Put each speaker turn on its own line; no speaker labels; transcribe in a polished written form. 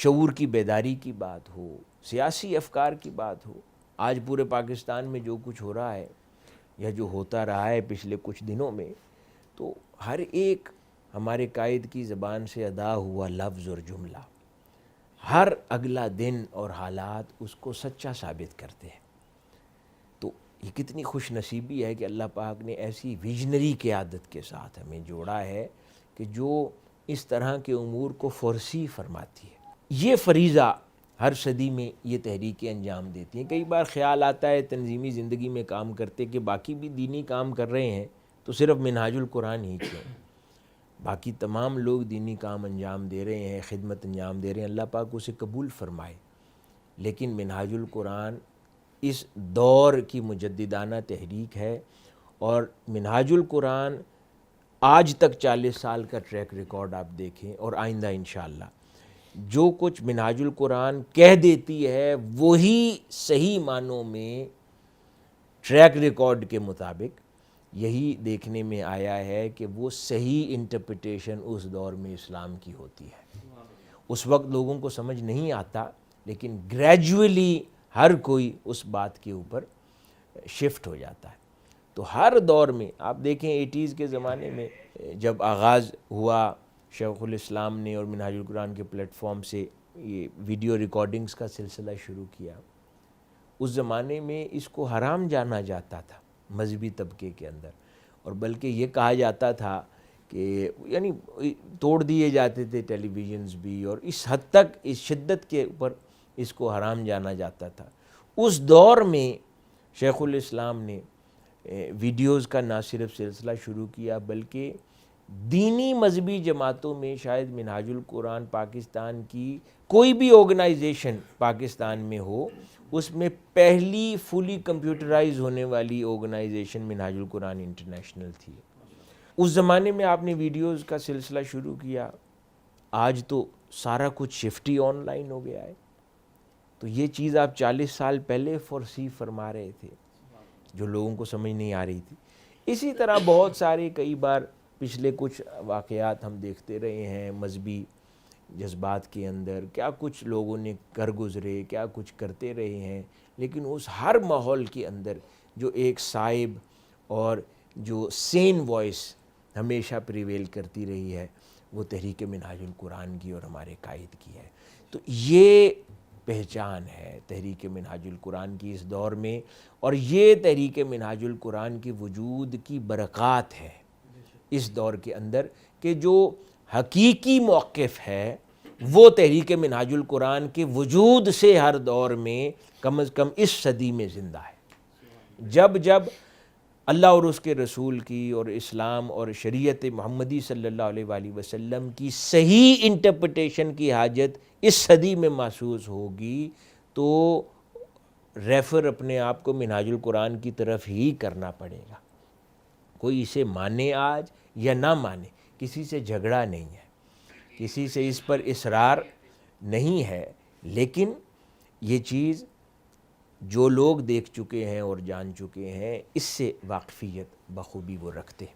شعور کی بیداری کی بات ہو، سیاسی افکار کی بات ہو، آج پورے پاکستان میں جو کچھ ہو رہا ہے یا جو ہوتا رہا ہے پچھلے کچھ دنوں میں، تو ہر ایک ہمارے قائد کی زبان سے ادا ہوا لفظ اور جملہ، ہر اگلا دن اور حالات اس کو سچا ثابت کرتے ہیں۔ تو یہ کتنی خوش نصیبی ہے کہ اللہ پاک نے ایسی ویژنری قیادت کے ساتھ ہمیں جوڑا ہے کہ جو اس طرح کے امور کو فورسی فرماتی ہے۔ یہ فریضہ ہر صدی میں یہ تحریکیں انجام دیتی ہیں۔ کئی بار خیال آتا ہے تنظیمی زندگی میں کام کرتے کہ باقی بھی دینی کام کر رہے ہیں تو صرف منہاج القرآن ہی کیوں؟ باقی تمام لوگ دینی کام انجام دے رہے ہیں، خدمت انجام دے رہے ہیں، اللہ پاک اسے قبول فرمائے، لیکن منہاج القرآن اس دور کی مجددانہ تحریک ہے، اور منہاج القرآن آج تک 40 سال کا ٹریک ریکارڈ آپ دیکھیں، اور آئندہ انشاءاللہ جو کچھ منہاج القرآن کہہ دیتی ہے وہی صحیح معنوں میں ٹریک ریکارڈ کے مطابق یہی دیکھنے میں آیا ہے کہ وہ صحیح انٹرپریٹیشن اس دور میں اسلام کی ہوتی ہے۔ اس وقت لوگوں کو سمجھ نہیں آتا، لیکن گریجولی ہر کوئی اس بات کے اوپر شفٹ ہو جاتا ہے۔ تو ہر دور میں آپ دیکھیں 80s کے زمانے میں جب آغاز ہوا شیخ الاسلام نے اور منہاج القرآن کے پلیٹ فارم سے یہ ویڈیو ریکارڈنگز کا سلسلہ شروع کیا، اس زمانے میں اس کو حرام جانا جاتا تھا مذہبی طبقے کے اندر، اور بلکہ یہ کہا جاتا تھا کہ یعنی توڑ دیے جاتے تھے ٹیلی ویژنز بھی، اور اس حد تک اس شدت کے اوپر اس کو حرام جانا جاتا تھا۔ اس دور میں شیخ الاسلام نے ویڈیوز کا نہ صرف سلسلہ شروع کیا بلکہ دینی مذہبی جماعتوں میں شاید منہاج القرآن پاکستان کی کوئی بھی آرگنائزیشن پاکستان میں ہو، اس میں پہلی فلی کمپیوٹرائز ہونے والی آرگنائزیشن منہاج القرآن انٹرنیشنل تھی۔ اس زمانے میں آپ نے ویڈیوز کا سلسلہ شروع کیا، آج تو سارا کچھ شفٹ ہی آن لائن ہو گیا ہے۔ تو یہ چیز آپ 40 سال پہلے فورسی فرما رہے تھے جو لوگوں کو سمجھ نہیں آ رہی تھی۔ اسی طرح بہت سارے کئی بار پچھلے کچھ واقعات ہم دیکھتے رہے ہیں مذہبی جذبات کے اندر، کیا کچھ لوگوں نے کر گزرے، کیا کچھ کرتے رہے ہیں، لیکن اس ہر ماحول کے اندر جو ایک صائب اور جو سین وائس ہمیشہ پریویل کرتی رہی ہے وہ تحریک منہاج القرآن کی اور ہمارے قائد کی ہے۔ تو یہ پہچان ہے تحریک منہاج القرآن کی اس دور میں، اور یہ تحریک منہاج القرآن کے وجود کی برکات ہے اس دور کے اندر، کہ جو حقیقی موقف ہے وہ تحریک منہاج القرآن کے وجود سے ہر دور میں کم از کم اس صدی میں زندہ ہے۔ جب جب اللہ اور اس کے رسول کی اور اسلام اور شریعت محمدی صلی اللہ علیہ وآلہ وسلم کی صحیح انٹرپریٹیشن کی حاجت اس صدی میں محسوس ہوگی، تو ریفر اپنے آپ کو منہاج القرآن کی طرف ہی کرنا پڑے گا۔ کوئی اسے مانے آج یا نہ مانے، کسی سے جھگڑا نہیں ہے، کسی سے اس پر اصرار نہیں ہے، لیکن یہ چیز جو لوگ دیکھ چکے ہیں اور جان چکے ہیں اس سے واقفیت بخوبی وہ رکھتے ہیں۔